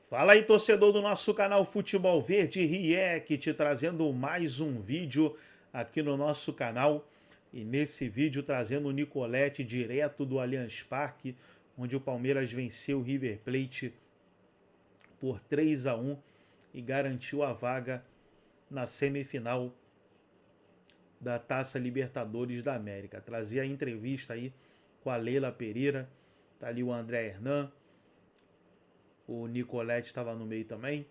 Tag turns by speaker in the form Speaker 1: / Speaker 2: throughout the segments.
Speaker 1: Fala aí, torcedor do nosso canal Futebol Verde React, trazendo mais um vídeo aqui no nosso canal. E nesse vídeo trazendo o Nicolete direto do Allianz Parque, onde o Palmeiras venceu o River Plate por 3-1 e garantiu a vaga na semifinal da Taça Libertadores da América. Trazia a entrevista aí com a Leila Pereira, tá ali o André Hernan, o Nicolete estava no meio também,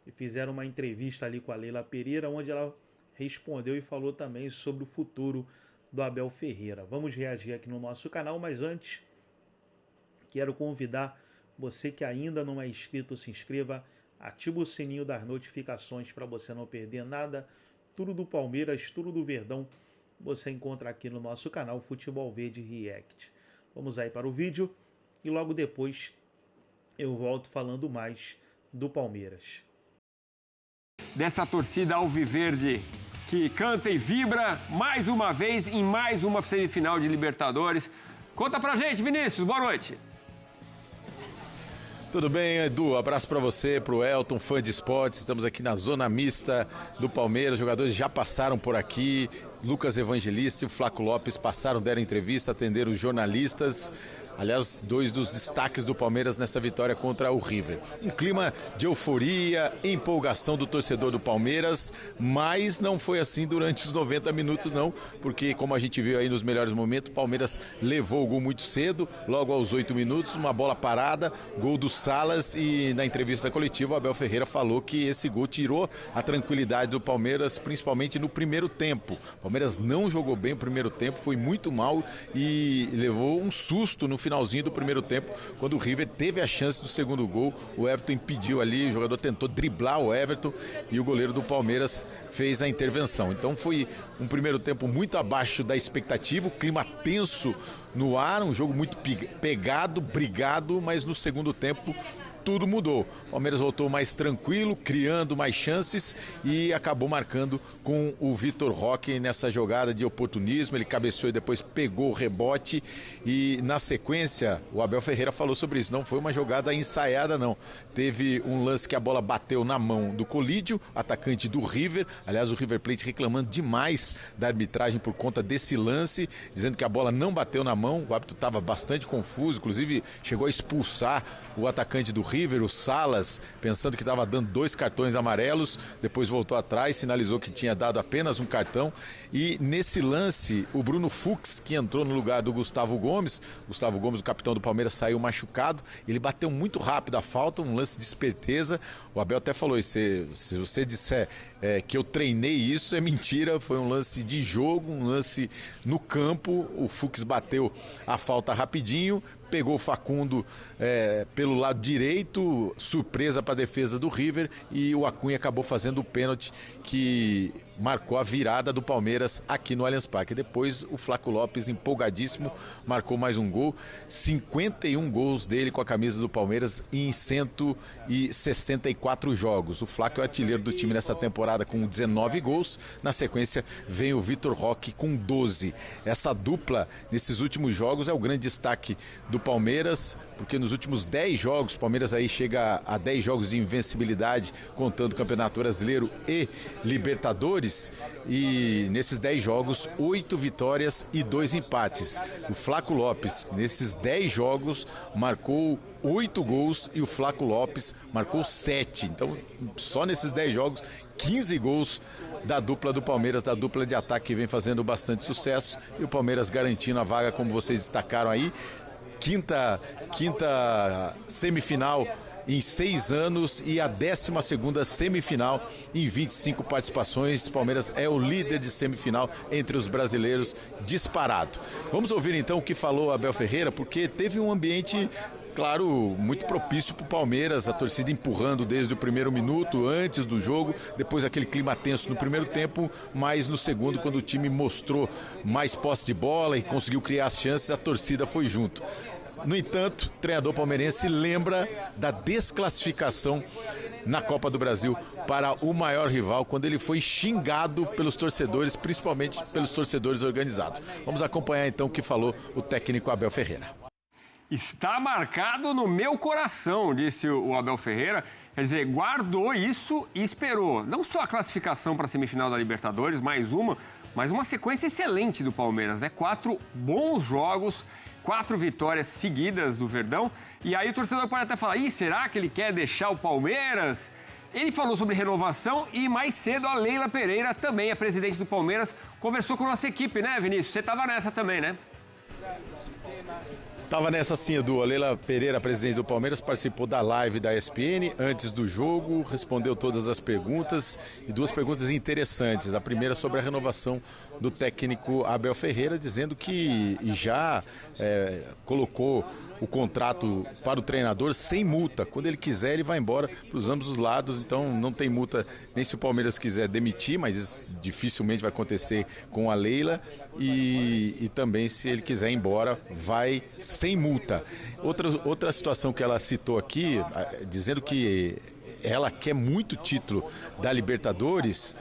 Speaker 1: e fizeram uma entrevista ali com a Leila Pereira, onde ela respondeu e falou também sobre o futuro do Abel Ferreira. Vamos reagir aqui no nosso canal, mas antes, quero convidar você que ainda não é inscrito, se inscreva, ativa o sininho das notificações para você não perder nada. Tudo do Palmeiras, tudo do Verdão, você encontra aqui no nosso canal Futebol Verde React. Vamos aí para o vídeo e logo depois eu volto falando mais do Palmeiras.
Speaker 2: Dessa torcida alviverde que canta e vibra mais uma vez em mais uma semifinal de Libertadores. Conta pra gente, Vinícius, boa noite.
Speaker 3: Tudo bem, Edu? Abraço para você, pro Elton, fã de esportes. Estamos aqui na zona mista do Palmeiras. Os jogadores já passaram por aqui. Lucas Evangelista e o Flaco Lopes passaram, deram entrevista, atenderam os jornalistas. Aliás, dois dos destaques do Palmeiras nessa vitória contra o River. Um clima de euforia, empolgação do torcedor do Palmeiras, mas não foi assim durante os 90 minutos não, porque como a gente viu aí nos melhores momentos, o Palmeiras levou o gol muito cedo, logo aos 8 minutos, uma bola parada, gol do Salas, e na entrevista coletiva o Abel Ferreira falou que esse gol tirou a tranquilidade do Palmeiras, principalmente no primeiro tempo. O Palmeiras não jogou bem o primeiro tempo, foi muito mal e levou um susto no finalzinho do primeiro tempo, quando o River teve a chance do segundo gol. O Everton impediu ali, o jogador tentou driblar o Everton e o goleiro do Palmeiras fez a intervenção. Então foi um primeiro tempo muito abaixo da expectativa, o clima tenso no ar, um jogo muito pegado, brigado, mas no segundo tempo tudo mudou. O Palmeiras voltou mais tranquilo, criando mais chances e acabou marcando com o Vitor Roque nessa jogada de oportunismo. Ele cabeceou e depois pegou o rebote e na sequência o Abel Ferreira falou sobre isso. Não foi uma jogada ensaiada não. Teve um lance que a bola bateu na mão do Colídio, atacante do River. Aliás, o River Plate reclamando demais da arbitragem por conta desse lance, dizendo que a bola não bateu na mão. O árbitro estava bastante confuso, inclusive chegou a expulsar o atacante do River, o Salas, pensando que estava dando 2 cartões amarelos, depois voltou atrás, sinalizou que tinha dado apenas um cartão. E nesse lance, o Bruno Fux, que entrou no lugar do Gustavo Gomes, o capitão do Palmeiras, saiu machucado, ele bateu muito rápido a falta, um lance de esperteza. O Abel até falou, se você disser que eu treinei isso, é mentira, foi um lance de jogo, um lance no campo. O Fux bateu a falta rapidinho, pegou o Facundo pelo lado direito, surpresa para a defesa do River, e o Acunha acabou fazendo o pênalti que marcou a virada do Palmeiras aqui no Allianz Parque. Depois o Flaco Lopes, empolgadíssimo, marcou mais um gol. 51 gols dele com a camisa do Palmeiras em 164 jogos. O Flaco é o artilheiro do time nessa temporada com 19 gols. Na sequência vem o Vitor Roque com 12. Essa dupla nesses últimos jogos é o grande destaque do Palmeiras, porque nos últimos 10 jogos, o Palmeiras aí chega a 10 jogos de invencibilidade, contando o Campeonato Brasileiro e Libertadores, e nesses 10 jogos, 8 vitórias e 2 empates. O Flaco Lopes, nesses 10 jogos, marcou 8 gols e o Flaco Lopes marcou 7. Então, só nesses 10 jogos, 15 gols da dupla do Palmeiras, da dupla de ataque que vem fazendo bastante sucesso, e o Palmeiras garantindo a vaga, como vocês destacaram aí. Quinta semifinal em 6 anos e a 12ª semifinal em 25 participações. Palmeiras é o líder de semifinal entre os brasileiros, disparado. Vamos ouvir então o que falou Abel Ferreira, porque teve um ambiente, claro, muito propício para o Palmeiras, a torcida empurrando desde o primeiro minuto, antes do jogo, depois aquele clima tenso no primeiro tempo, mas no segundo, quando o time mostrou mais posse de bola e conseguiu criar as chances, a torcida foi junto. No entanto, o treinador palmeirense lembra da desclassificação na Copa do Brasil para o maior rival, quando ele foi xingado pelos torcedores, principalmente pelos torcedores organizados. Vamos acompanhar então o que falou o técnico Abel Ferreira.
Speaker 2: Está marcado no meu coração, disse o Abel Ferreira. Quer dizer, guardou isso e esperou. Não só a classificação para a semifinal da Libertadores, mais uma, mas uma sequência excelente do Palmeiras, né? 4 bons jogos, 4 vitórias seguidas do Verdão. E aí o torcedor pode até falar, será que ele quer deixar o Palmeiras? Ele falou sobre renovação e mais cedo a Leila Pereira, também a presidente do Palmeiras, conversou com a nossa equipe, né, Vinícius? Você estava nessa também, né?
Speaker 3: Tava nessa sim, Edu. A Leila Pereira, presidente do Palmeiras, participou da live da ESPN antes do jogo, respondeu todas as perguntas e 2 perguntas interessantes. A primeira sobre a renovação do técnico Abel Ferreira, dizendo que já colocou o contrato para o treinador sem multa. Quando ele quiser, ele vai embora para os ambos os lados, então não tem multa nem se o Palmeiras quiser demitir, mas isso dificilmente vai acontecer com a Leila, e também se ele quiser ir embora, vai sem multa. Outra situação que ela citou aqui, dizendo que ela quer muito título da Libertadores,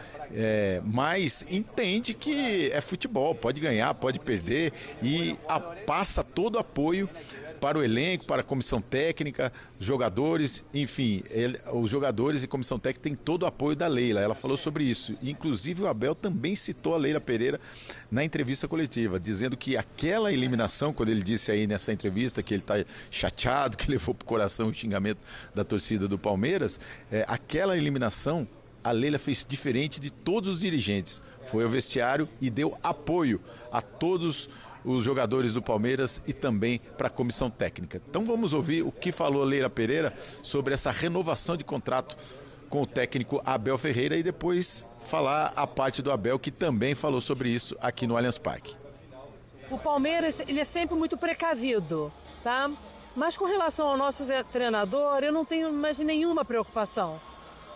Speaker 3: mas entende que é futebol, pode ganhar, pode perder, e passa todo o apoio para o elenco, para a comissão técnica, jogadores, enfim, os jogadores e comissão técnica têm todo o apoio da Leila. Ela falou sobre isso. Inclusive o Abel também citou a Leila Pereira na entrevista coletiva, dizendo que aquela eliminação, quando ele disse aí nessa entrevista que ele está chateado, que levou para o coração o xingamento da torcida do Palmeiras, aquela eliminação a Leila fez diferente de todos os dirigentes. Foi ao vestiário e deu apoio a todos os jogadores do Palmeiras e também para a comissão técnica. Então vamos ouvir o que falou a Leila Pereira sobre essa renovação de contrato com o técnico Abel Ferreira e depois falar a parte do Abel, que também falou sobre isso aqui no Allianz Parque.
Speaker 4: O Palmeiras, ele é sempre muito precavido, tá? Mas com relação ao nosso treinador, eu não tenho mais nenhuma preocupação.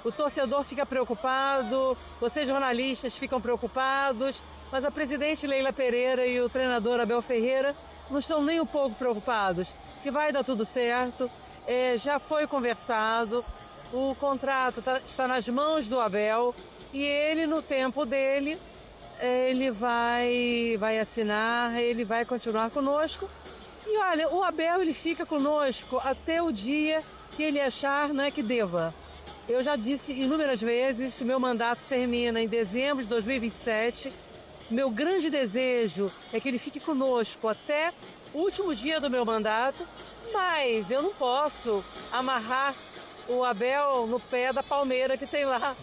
Speaker 4: O torcedor fica preocupado, vocês jornalistas ficam preocupados, mas a presidente Leila Pereira e o treinador Abel Ferreira não estão nem um pouco preocupados, que vai dar tudo certo, já foi conversado, o contrato está nas mãos do Abel e ele, no tempo dele, ele vai assinar, ele vai continuar conosco. E olha, o Abel ele fica conosco até o dia que ele achar, né, que deva. Eu já disse inúmeras vezes, o meu mandato termina em dezembro de 2027. Meu grande desejo é que ele fique conosco até o último dia do meu mandato, mas eu não posso amarrar o Abel no pé da palmeira que tem lá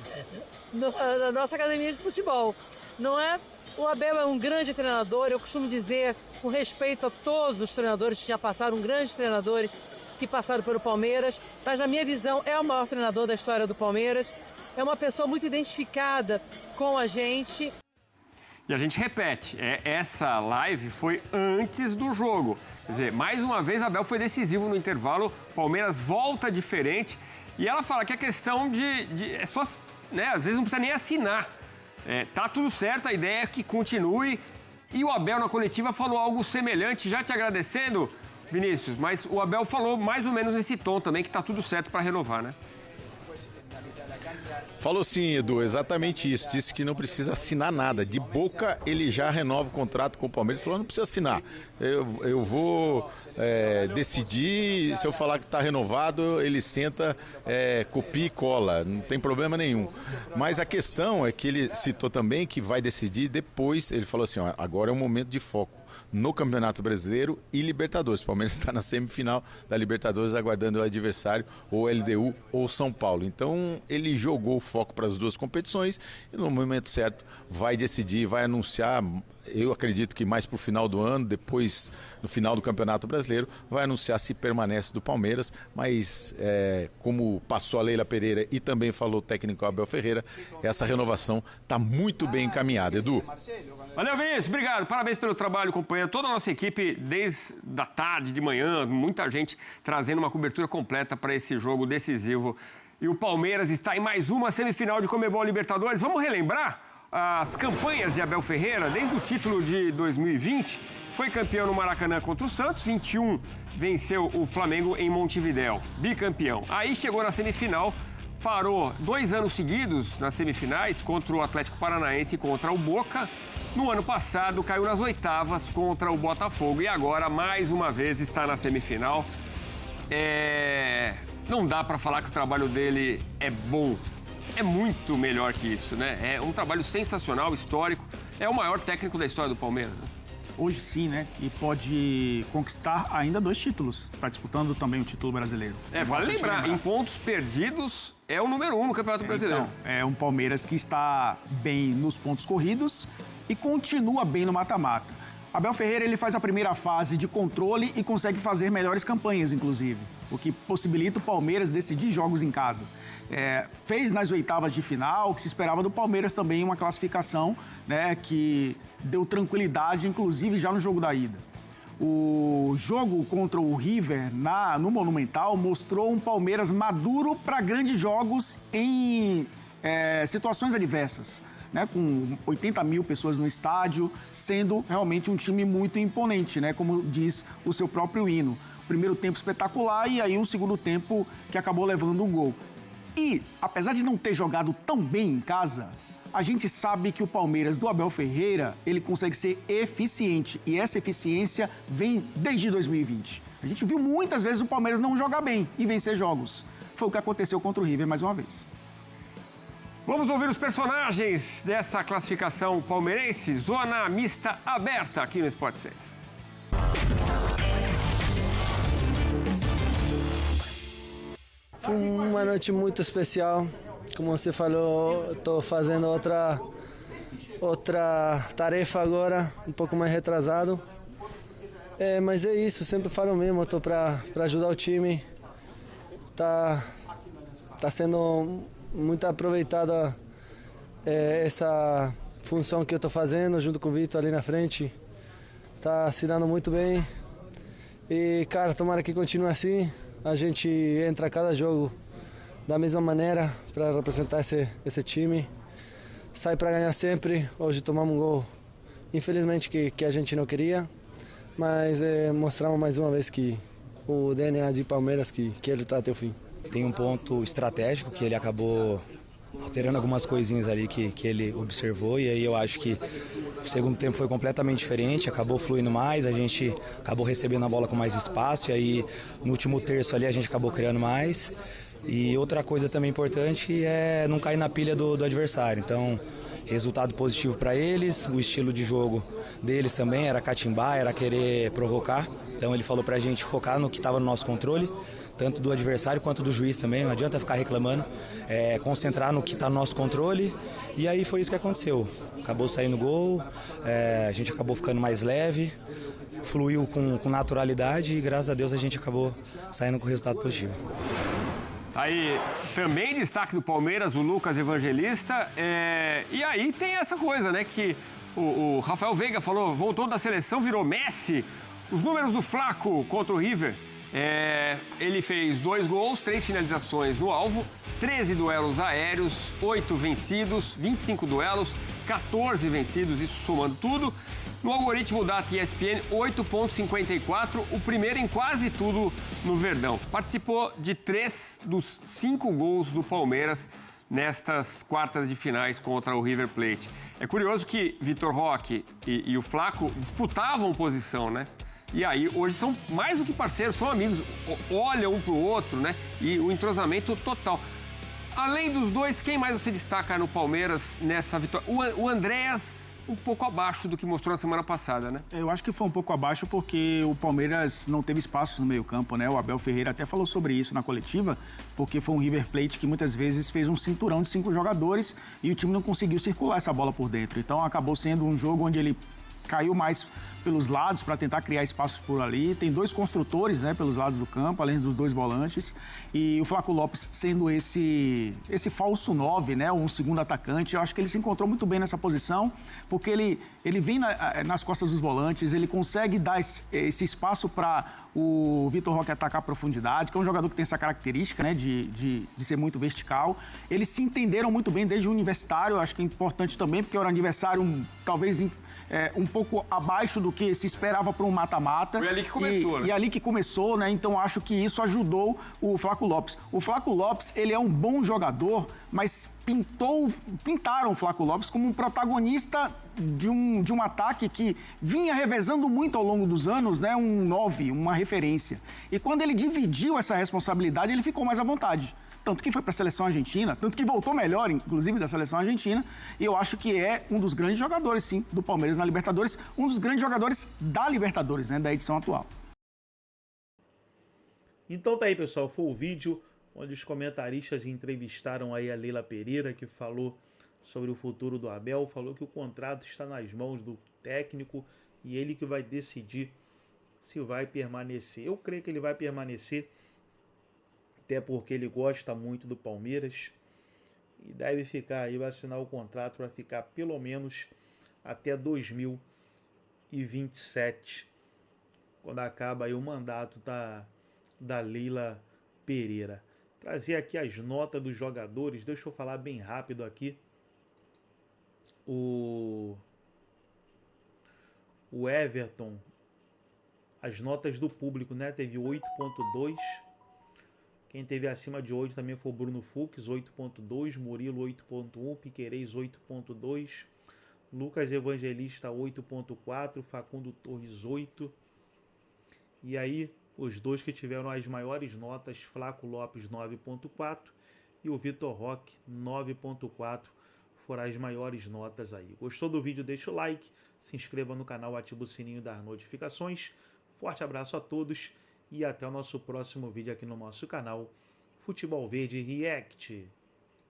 Speaker 4: na nossa academia de futebol. Não é? O Abel é um grande treinador, eu costumo dizer, com respeito a todos os treinadores que já passaram, grandes treinadores que passaram pelo Palmeiras, mas na minha visão é o maior treinador da história do Palmeiras, é uma pessoa muito identificada com a gente.
Speaker 2: E a gente repete, essa live foi antes do jogo. Quer dizer, mais uma vez, Abel foi decisivo no intervalo, Palmeiras volta diferente. E ela fala que a questão é só, né, às vezes não precisa nem assinar. Tá tudo certo, a ideia é que continue. E o Abel na coletiva falou algo semelhante, já te agradecendo, Vinícius, mas o Abel falou mais ou menos nesse tom também, que tá tudo certo para renovar, né?
Speaker 3: Falou sim, Edu, exatamente isso. Disse que não precisa assinar nada. De boca, ele já renova o contrato com o Palmeiras. Falou, não precisa assinar. Eu vou decidir, se eu falar que está renovado, ele senta, copia e cola. Não tem problema nenhum. Mas a questão é que ele citou também que vai decidir depois. Ele falou assim, ó, agora é um momento de foco no Campeonato Brasileiro e Libertadores. O Palmeiras está na semifinal da Libertadores, aguardando o adversário, ou LDU ou São Paulo. Então, ele jogou o foco para as duas competições e no momento certo vai decidir, vai anunciar. Eu acredito que mais para o final do ano, depois, no final do Campeonato Brasileiro, vai anunciar se permanece do Palmeiras, mas como passou a Leila Pereira e também falou o técnico Abel Ferreira, essa renovação está muito bem encaminhada. Edu.
Speaker 2: Valeu, Vinícius, obrigado, parabéns pelo trabalho, acompanhando toda a nossa equipe desde a tarde, de manhã, muita gente trazendo uma cobertura completa para esse jogo decisivo. E o Palmeiras está em mais uma semifinal de Conmebol Libertadores. Vamos relembrar as campanhas de Abel Ferreira, desde o título de 2020, foi campeão no Maracanã contra o Santos, 21 venceu o Flamengo em Montevidéu, bicampeão. Aí chegou na semifinal, parou 2 anos seguidos nas semifinais contra o Atlético Paranaense e contra o Boca No ano passado, caiu nas oitavas contra o Botafogo e agora, mais uma vez, está na semifinal. Não dá para falar que o trabalho dele é bom. É muito melhor que isso, né? É um trabalho sensacional, histórico. É o maior técnico da história do Palmeiras, né?
Speaker 5: Hoje sim, né? E pode conquistar ainda 2 títulos. Está disputando também o título brasileiro.
Speaker 2: Vale lembrar, em pontos perdidos, é o número 1 no Campeonato Brasileiro.
Speaker 5: Então, é um Palmeiras que está bem nos pontos corridos e continua bem no mata-mata. Abel Ferreira, ele faz a primeira fase de controle e consegue fazer melhores campanhas, inclusive, o que possibilita o Palmeiras decidir jogos em casa. Fez nas oitavas de final, o que se esperava do Palmeiras também, uma classificação, né, que deu tranquilidade, inclusive já no jogo da ida. O jogo contra o River no Monumental mostrou um Palmeiras maduro para grandes jogos em situações adversas. Né, com 80 mil pessoas no estádio, sendo realmente um time muito imponente, né, como diz o seu próprio hino. Primeiro tempo espetacular e aí um segundo tempo que acabou levando um gol. E, apesar de não ter jogado tão bem em casa, a gente sabe que o Palmeiras do Abel Ferreira, ele consegue ser eficiente e essa eficiência vem desde 2020. A gente viu muitas vezes o Palmeiras não jogar bem e vencer jogos. Foi o que aconteceu contra o River mais uma vez.
Speaker 2: Vamos ouvir os personagens dessa classificação palmeirense, zona mista aberta aqui no Sport Center.
Speaker 6: Foi uma noite muito especial. Como você falou, estou fazendo outra tarefa agora, um pouco mais retrasado. Mas é isso, sempre falo mesmo, estou para ajudar o time. Tá sendo muito aproveitada essa função que eu estou fazendo junto com o Vitor ali na frente. Tá se dando muito bem. E, cara, tomara que continue assim. A gente entra a cada jogo da mesma maneira para representar esse time. Sai para ganhar sempre. Hoje tomamos um gol, infelizmente, que a gente não queria. Mas mostramos mais uma vez que o DNA de Palmeiras que ele está até o fim.
Speaker 7: Tem um ponto estratégico que ele acabou alterando algumas coisinhas ali que ele observou e aí eu acho que o segundo tempo foi completamente diferente, acabou fluindo mais, a gente acabou recebendo a bola com mais espaço e aí no último terço ali a gente acabou criando mais. E outra coisa também importante é não cair na pilha do adversário, então resultado positivo para eles, o estilo de jogo deles também era catimbar, era querer provocar, então ele falou pra gente focar no que estava no nosso controle, tanto do adversário quanto do juiz também, não adianta ficar reclamando, concentrar no que está no nosso controle, e aí foi isso que aconteceu. Acabou saindo gol, a gente acabou ficando mais leve, fluiu com naturalidade e graças a Deus a gente acabou saindo com resultado positivo.
Speaker 2: Aí, também destaque do Palmeiras, o Lucas Evangelista, e aí tem essa coisa, né, que o Rafael Veiga falou, voltou da seleção, virou Messi, os números do Flaco contra o River. Ele fez 2 gols, 3 finalizações no alvo, 13 duelos aéreos, 8 vencidos, 25 duelos, 14 vencidos, isso somando tudo. No algoritmo da ESPN, 8,54, o primeiro em quase tudo no Verdão. Participou de 3 dos 5 gols do Palmeiras nestas quartas de finais contra o River Plate. É curioso que Vitor Roque e o Flaco disputavam posição, né? E aí, hoje são mais do que parceiros, são amigos, olham um pro outro, né? E o entrosamento total. Além dos dois, quem mais você destaca no Palmeiras nessa vitória? O Andréas, um pouco abaixo do que mostrou na semana passada, né?
Speaker 5: Eu acho que foi um pouco abaixo porque o Palmeiras não teve espaço no meio-campo, né? O Abel Ferreira até falou sobre isso na coletiva, porque foi um River Plate que muitas vezes fez um cinturão de 5 jogadores e o time não conseguiu circular essa bola por dentro. Então acabou sendo um jogo onde ele caiu mais pelos lados para tentar criar espaços por ali. Tem 2 construtores, né, pelos lados do campo, além dos 2 volantes. E o Flaco Lopes sendo esse falso 9, né, um segundo atacante. Eu acho que ele se encontrou muito bem nessa posição, porque ele vem nas costas dos volantes, ele consegue dar esse espaço para o Vitor Roque atacar a profundidade, que é um jogador que tem essa característica, né, de ser muito vertical. Eles se entenderam muito bem desde o Universitário, acho que é importante também, porque era um adversário talvez um pouco abaixo do que se esperava para um mata-mata.
Speaker 2: Foi ali que começou, né?
Speaker 5: E ali que começou, né? Então acho que isso ajudou o Flaco Lopes. O Flaco Lopes, ele é um bom jogador, mas pintaram o Flaco Lopes como um protagonista de um ataque que vinha revezando muito ao longo dos anos, né, um 9, uma referência. E quando ele dividiu essa responsabilidade, ele ficou mais à vontade. Tanto que foi para a seleção argentina, tanto que voltou melhor, inclusive, da seleção argentina. E eu acho que é um dos grandes jogadores, sim, do Palmeiras na Libertadores. Um dos grandes jogadores da Libertadores, né, da edição atual.
Speaker 1: Então tá aí, pessoal. Foi o vídeo onde os comentaristas entrevistaram aí a Leila Pereira, que falou sobre o futuro do Abel. Falou que o contrato está nas mãos do técnico e ele que vai decidir se vai permanecer. Eu creio que ele vai permanecer, até porque ele gosta muito do Palmeiras e deve ficar aí, vai assinar o contrato para ficar pelo menos até 2027, quando acaba aí o mandato da Leila Pereira. Trazer aqui as notas dos jogadores, deixa eu falar bem rápido aqui. O Everton, as notas do público, né? Teve 8.2. Quem teve acima de 8 também foi o Bruno Fux, 8.2, Murilo 8.1, Piquerez 8.2, Lucas Evangelista 8.4, Facundo Torres 8. E aí, os dois que tiveram as maiores notas, Flaco Lopes 9.4 e o Vitor Roque 9.4, foram as maiores notas aí. Gostou do vídeo? Deixa o like, se inscreva no canal, ativa o sininho das notificações. Forte abraço a todos e até o nosso próximo vídeo aqui no nosso canal Futebol Verde React.